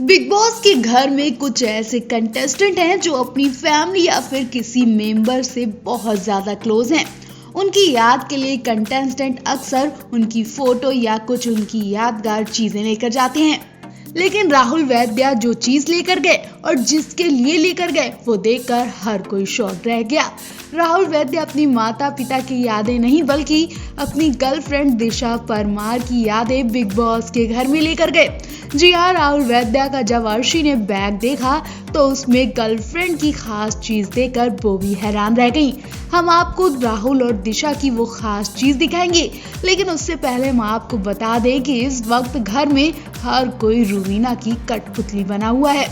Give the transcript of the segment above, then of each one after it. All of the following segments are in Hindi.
बिग बॉस के घर में कुछ ऐसे कंटेस्टेंट हैं जो अपनी फैमिली या फिर किसी मेंबर से बहुत ज्यादा क्लोज हैं। उनकी याद के लिए कंटेस्टेंट अक्सर उनकी फोटो या कुछ उनकी यादगार चीजें लेकर जाते हैं। लेकिन राहुल वैद्य जो चीज लेकर गए और जिसके लिए लेकर गए वो देखकर हर कोई शॉक रह गया। राहुल वैद्य अपनी माता पिता की यादें नहीं बल्कि अपनी गर्लफ्रेंड दिशा परमार की यादें बिग बॉस के घर में लेकर गए। जी हाँ, राहुल वैद्य का जब अर्शी ने बैग देखा तो उसमें गर्लफ्रेंड की खास चीज देखकर वो भी हैरान रह गई। हम आपको राहुल और दिशा की वो खास चीज दिखाएंगे, लेकिन उससे पहले हम आपको बता दें कि इस वक्त घर में हर कोई रूवीना की कठपुतली बना हुआ है।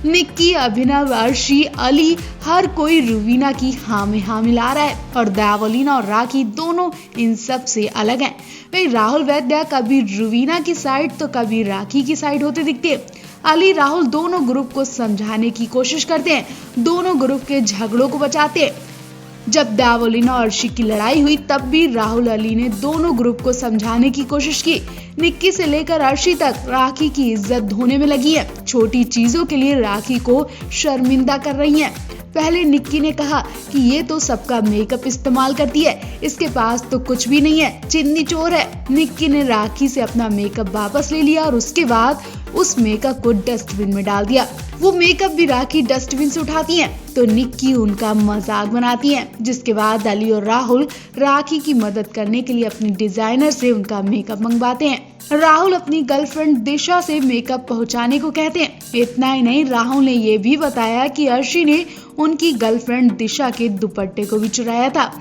निक्की, अभिनव, अर्शी, अली, हर कोई रूवीना की हाँ में हाँ मिला रहा है और दावलीना और राखी दोनों इन सब से अलग हैं। वही राहुल वैद्य कभी रूवीना की साइड तो कभी राखी की साइड होते दिखते हैं। अली, राहुल दोनों ग्रुप को समझाने की कोशिश करते हैं, दोनों ग्रुप के झगड़ों को बचाते हैं। जब दावलीना और अर्शी की लड़ाई हुई तब भी राहुल अली ने दोनों ग्रुप को समझाने की कोशिश की। निक्की से लेकर अर्शी तक राखी की इज्जत धोने में लगी है। छोटी चीजों के लिए राखी को शर्मिंदा कर रही हैं। पहले निक्की ने कहा कि ये तो सबका मेकअप इस्तेमाल करती है, इसके पास तो कुछ भी नहीं है, चिन्नी चोर है। निक्की ने राखी से अपना मेकअप वापस ले लिया और उसके बाद उस मेकअप को डस्टबिन में डाल दिया। वो मेकअप भी राखी डस्टबिन से उठाती हैं, तो निक्की उनका मजाक बनाती हैं, जिसके बाद अली और राहुल राखी की मदद करने के लिए अपनी डिजाइनर से उनका मेकअप मंगवाते हैं। राहुल अपनी गर्लफ्रेंड दिशा से मेकअप पहुंचाने को कहते हैं। इतना ही नहीं, राहुल ने ये भी बताया कि अर्शी ने उनकी गर्लफ्रेंड दिशा के दुपट्टे को भी चुराया था।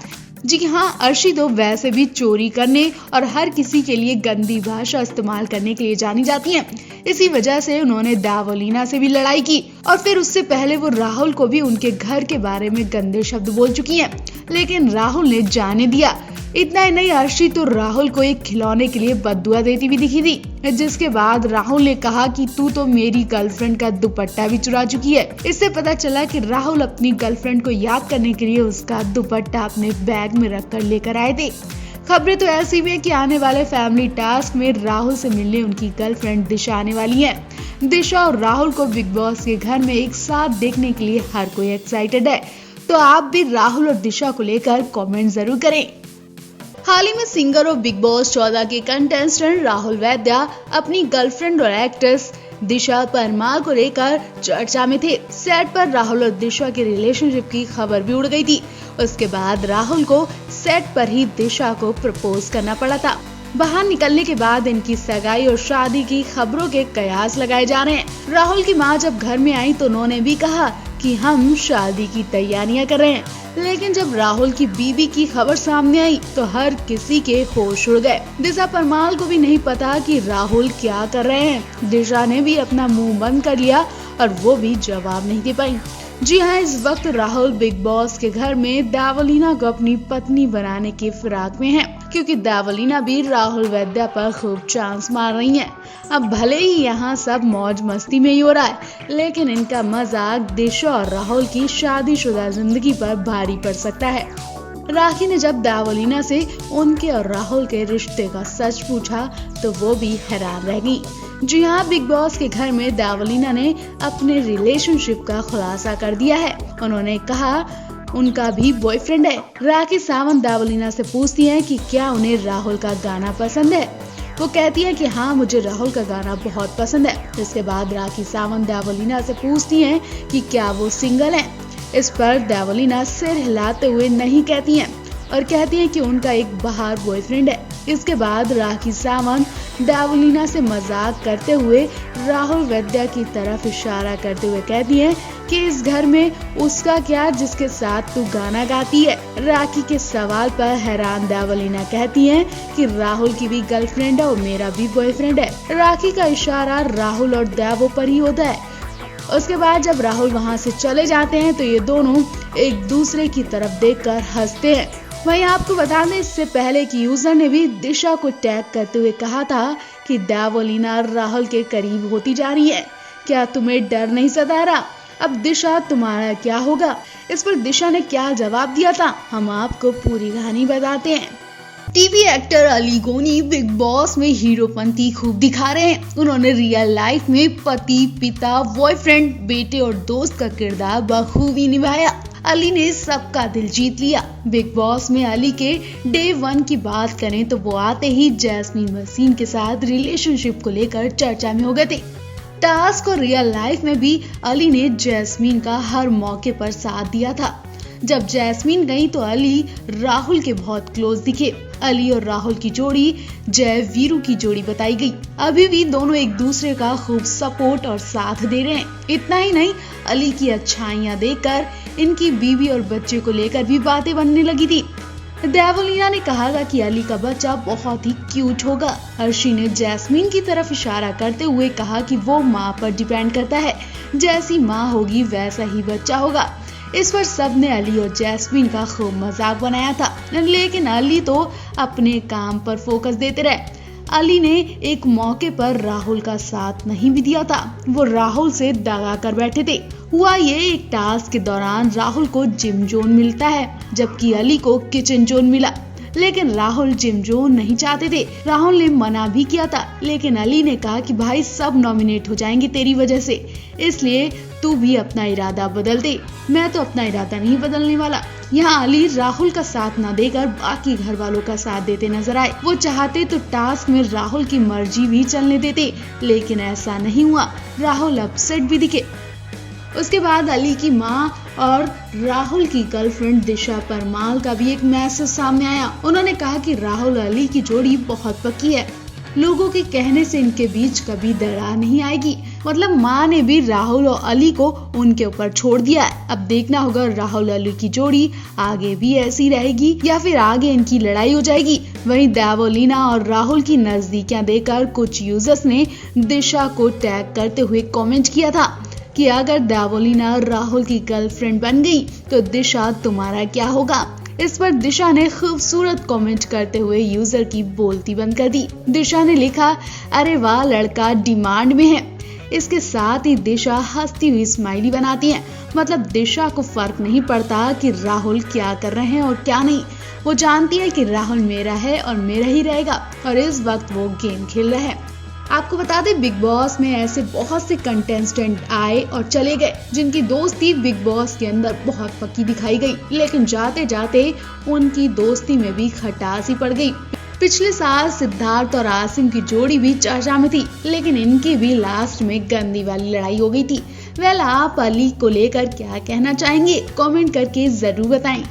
जी हाँ, अर्शी तो वैसे भी चोरी करने और हर किसी के लिए गंदी भाषा इस्तेमाल करने के लिए जानी जाती हैं। इसी वजह से उन्होंने दावलीना से भी लड़ाई की और फिर उससे पहले वो राहुल को भी उनके घर के बारे में गंदे शब्द बोल चुकी हैं, लेकिन राहुल ने जाने दिया। इतना ही नहीं, अर्शी तो राहुल को एक खिलौने के लिए बद्दुआ देती भी दिखी थी, जिसके बाद राहुल ने कहा कि तू तो मेरी गर्लफ्रेंड का दुपट्टा भी चुरा चुकी है। इससे पता चला कि राहुल अपनी गर्लफ्रेंड को याद करने के लिए उसका दुपट्टा अपने बैग में रखकर लेकर आए थे। खबरें तो ऐसी भी है कि आने वाले फैमिली टास्क में राहुल से मिलने उनकी गर्लफ्रेंड दिशा आने वाली है। दिशा और राहुल को बिग बॉस के घर में एक साथ देखने के लिए हर कोई एक्साइटेड है, तो आप भी राहुल और दिशा को लेकर कॉमेंट जरूर करें। हाल ही में सिंगर और बिग बॉस 14 के कंटेस्टेंट राहुल वैद्य अपनी गर्लफ्रेंड और एक्ट्रेस दिशा परमार को लेकर चर्चा में थे। सेट पर राहुल और दिशा के रिलेशनशिप की खबर भी उड़ गई थी। उसके बाद राहुल को सेट पर ही दिशा को प्रपोज करना पड़ा था। बाहर निकलने के बाद इनकी सगाई और शादी की खबरों के कयास लगाए जा रहे हैं। राहुल की मां जब घर में आई तो उन्होंने भी कहा कि हम शादी की तैयारियां कर रहे हैं, लेकिन जब राहुल की बीवी की खबर सामने आई तो हर किसी के होश उड़ गए। दिशा परमार को भी नहीं पता कि राहुल क्या कर रहे हैं। दिशा ने भी अपना मुंह बंद कर लिया और वो भी जवाब नहीं दे पाई। जी हाँ, इस वक्त राहुल बिग बॉस के घर में दावलीना को अपनी पत्नी बनाने की फिराक में है, क्योंकि दावलीना भी राहुल वैद्य पर खूब चांस मार रही हैं। अब भले ही यहाँ सब मौज मस्ती में ही हो रहा है, लेकिन इनका मजाक दिशा और राहुल की शादीशुदा जिंदगी पर भारी पड़ सकता है। राखी ने जब दावलीना से उनके और राहुल के रिश्ते का सच पूछा तो वो भी हैरान रह गई। जी हाँ, बिग बॉस के घर में दावलीना ने अपने रिलेशनशिप का खुलासा कर दिया है। उन्होंने कहा उनका भी बॉयफ्रेंड है। राखी सावंत दावलीना से पूछती हैं कि क्या उन्हें राहुल का गाना पसंद है। वो कहती है कि हाँ, मुझे राहुल का गाना बहुत पसंद है। इसके बाद राखी सावंत दावलीना से पूछती हैं कि क्या वो सिंगल हैं। इस पर दावलीना सिर हिलाते हुए नहीं कहती हैं और कहती हैं कि उनका एक बाहर बॉयफ्रेंड है। इसके बाद राखी सावंत दावलीना से मजाक करते हुए राहुल वैद्य की तरफ इशारा करते हुए कहती हैं कि इस घर में उसका क्या जिसके साथ तू गाना गाती है। राखी के सवाल पर हैरान दावलीना कहती हैं कि राहुल की भी गर्लफ्रेंड है और मेरा भी बॉयफ्रेंड है। राखी का इशारा राहुल और दावो पर ही होता है। उसके बाद जब राहुल वहां से चले जाते हैं तो ये दोनों एक दूसरे की तरफ देखकर हंसते हैं। वहीं आपको बता दें, इससे पहले कि यूजर ने भी दिशा को टैग करते हुए कहा था कि दावलीना राहुल के करीब होती जा रही है, क्या तुम्हें डर नहीं सता रहा? अब दिशा तुम्हारा क्या होगा? इस पर दिशा ने क्या जवाब दिया था, हम आपको पूरी कहानी बताते हैं। टीवी एक्टर अली गोनी बिग बॉस में हीरोपंती खूब दिखा रहे हैं। उन्होंने रियल लाइफ में पति, पिता, बॉयफ्रेंड, बेटे और दोस्त का किरदार बखूबी निभाया। अली ने सबका दिल जीत लिया। बिग बॉस में अली के डे 1 की बात करें तो वो आते ही जैस्मीन वसीम के साथ रिलेशनशिप को लेकर चर्चा में हो गए थे। टास्क और रियल लाइफ में भी अली ने जैस्मीन का हर मौके पर साथ दिया था। जब जैस्मीन गई तो अली राहुल के बहुत क्लोज दिखे। अली और राहुल की जोड़ी जय वीरू की जोड़ी बताई गई। अभी भी दोनों एक दूसरे का खूब सपोर्ट और साथ दे रहे हैं। इतना ही नहीं, अली की अच्छाइयां देखकर इनकी बीवी और बच्चे को लेकर भी बातें बनने लगी थी। देवोलीना ने कहा कि अली का बच्चा बहुत ही क्यूट होगा। अर्शी ने जैस्मीन की तरफ इशारा करते हुए कहा कि वो माँ पर डिपेंड करता है, जैसी माँ होगी वैसा ही बच्चा होगा। इस पर सबने अली और जैस्मीन का खूब मजाक बनाया था, लेकिन अली तो अपने काम पर फोकस देते रहे। अली ने एक मौके पर राहुल का साथ नहीं भी दिया था। वो राहुल से दगा कर बैठे थे। हुआ ये, एक टास्क के दौरान राहुल को जिम जोन मिलता है, जबकि अली को किचन जोन मिला। लेकिन राहुल जिम जोन नहीं चाहते थे। राहुल ने मना भी किया था, लेकिन अली ने कहा कि भाई सब नॉमिनेट हो जाएंगे तेरी वजह से, इसलिए तू भी अपना इरादा बदल दे। मैं तो अपना इरादा नहीं बदलने वाला। यहाँ अली राहुल का साथ न देकर बाकी घर वालों का साथ देते नजर आए। वो चाहते तो टास्क में राहुल की मर्जी भी चलने देते, लेकिन ऐसा नहीं हुआ। राहुल अपसेट भी दिखे। उसके बाद अली की मां और राहुल की गर्लफ्रेंड दिशा परमाल का भी एक मैसेज सामने आया। उन्होंने कहा कि राहुल अली की जोड़ी बहुत पक्की है। लोगों के कहने से इनके बीच कभी दरार नहीं आएगी। मतलब माँ ने भी राहुल और अली को उनके ऊपर छोड़ दिया है। अब देखना होगा राहुल अली की जोड़ी आगे भी ऐसी रहेगी या फिर आगे इनकी लड़ाई हो जाएगी। वहीं देवोलीना और राहुल की नजदीकियां देखकर कुछ यूजर्स ने दिशा को टैग करते हुए कमेंट किया था कि अगर देवोलीना राहुल की गर्लफ्रेंड बन गई तो दिशा तुम्हारा क्या होगा। इस पर दिशा ने खूबसूरत कमेंट करते हुए यूजर की बोलती बंद कर दी। दिशा ने लिखा, अरे वाह लड़का डिमांड में है। इसके साथ ही दिशा हंसती हुई स्माइली बनाती है। मतलब दिशा को फर्क नहीं पड़ता कि राहुल क्या कर रहे हैं और क्या नहीं। वो जानती है कि राहुल मेरा है और मेरा ही रहेगा और इस वक्त वो गेम खेल रहे हैं। आपको बता दें, बिग बॉस में ऐसे बहुत से कंटेस्टेंट आए और चले गए जिनकी दोस्ती बिग बॉस के अंदर बहुत पक्की दिखाई गई, लेकिन जाते जाते उनकी दोस्ती में भी खटास ही पड़ गई। पिछले साल सिद्धार्थ और आसिम की जोड़ी भी चर्चा में थी, लेकिन इनकी भी लास्ट में गंदी वाली लड़ाई हो गई थी। वेल, आप अली को लेकर क्या कहना चाहेंगे? कमेंट करके जरूर बताएं।